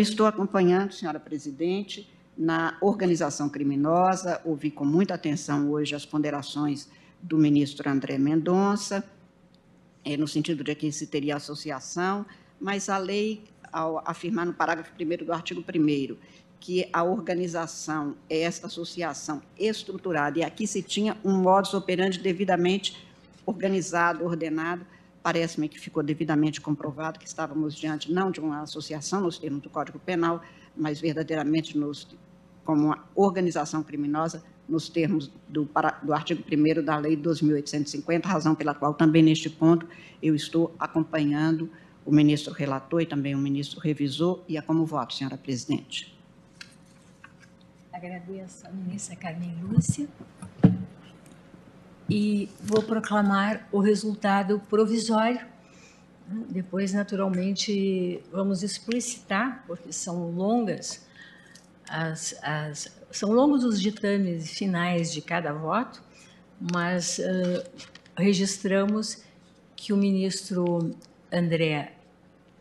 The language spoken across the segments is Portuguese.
Estou acompanhando, senhora presidente, na organização criminosa, ouvi com muita atenção hoje as ponderações do ministro André Mendonça, no sentido de que se teria associação, mas a lei, ao afirmar no parágrafo 1º do artigo 1º que a organização é esta associação estruturada, e aqui se tinha um modus operandi devidamente organizado, ordenado, parece-me que ficou devidamente comprovado que estávamos diante não de uma associação nos termos do Código Penal, mas verdadeiramente como uma organização criminosa nos termos do artigo 1º da Lei 2.850, razão pela qual também neste ponto eu estou acompanhando o ministro relator e também o ministro revisor, e é como voto, senhora presidente. Agradeço à ministra Carmen Lúcia e vou proclamar o resultado provisório. Depois, naturalmente, vamos explicitar, porque são longas são longos os ditames finais de cada voto, mas registramos que o ministro André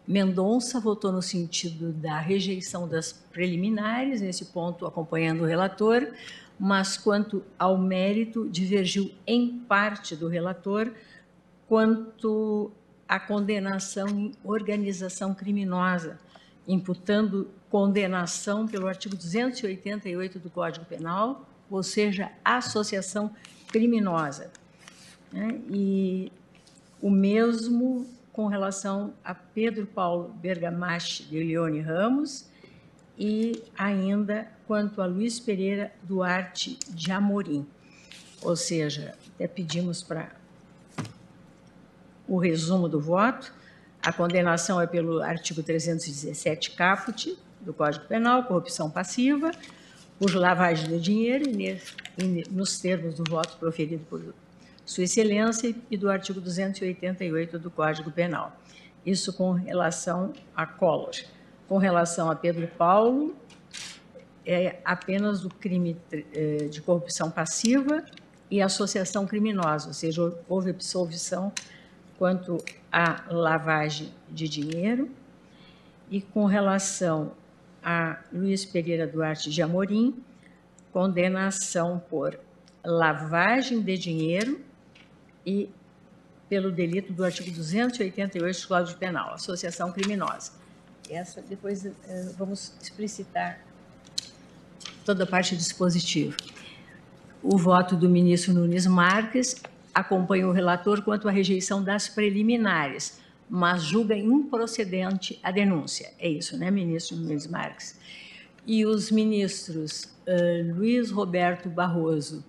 Mendonça votou no sentido da rejeição das preliminares, nesse ponto acompanhando o relator, mas quanto ao mérito, divergiu em parte do relator quanto à condenação em organização criminosa, imputando condenação pelo artigo 288 do Código Penal, ou seja, associação criminosa. E o mesmo com relação a Pedro Paulo Bergamache de Leone Ramos e ainda quanto a Luiz Pereira Duarte de Amorim. Ou seja, até pedimos para o resumo do voto. A condenação é pelo artigo 317 caput do Código Penal, corrupção passiva, por lavagem de dinheiro, e nos termos do voto proferido por Sua Excelência e do artigo 288 do Código Penal. Isso com relação a Collor. Com relação a Pedro Paulo, é apenas o crime de corrupção passiva e associação criminosa, ou seja, houve absolvição quanto à lavagem de dinheiro. E com relação a Luiz Pereira Duarte de Amorim, condenação por lavagem de dinheiro e pelo delito do artigo 288 do Código Penal, associação criminosa. Essa depois vamos explicitar toda a parte dispositiva. O voto do ministro Nunes Marques acompanha o relator quanto à rejeição das preliminares, mas julga improcedente a denúncia. É isso, né, ministro Nunes Marques? E os ministros Luiz Roberto Barroso,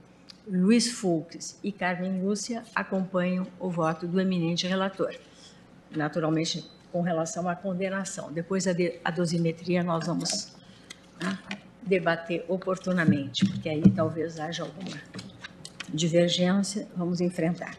Luiz Fux e Carmen Lúcia acompanham o voto do eminente relator, naturalmente com relação à condenação. Depois a dosimetria nós vamos debater oportunamente, porque aí talvez haja alguma divergência, vamos enfrentar.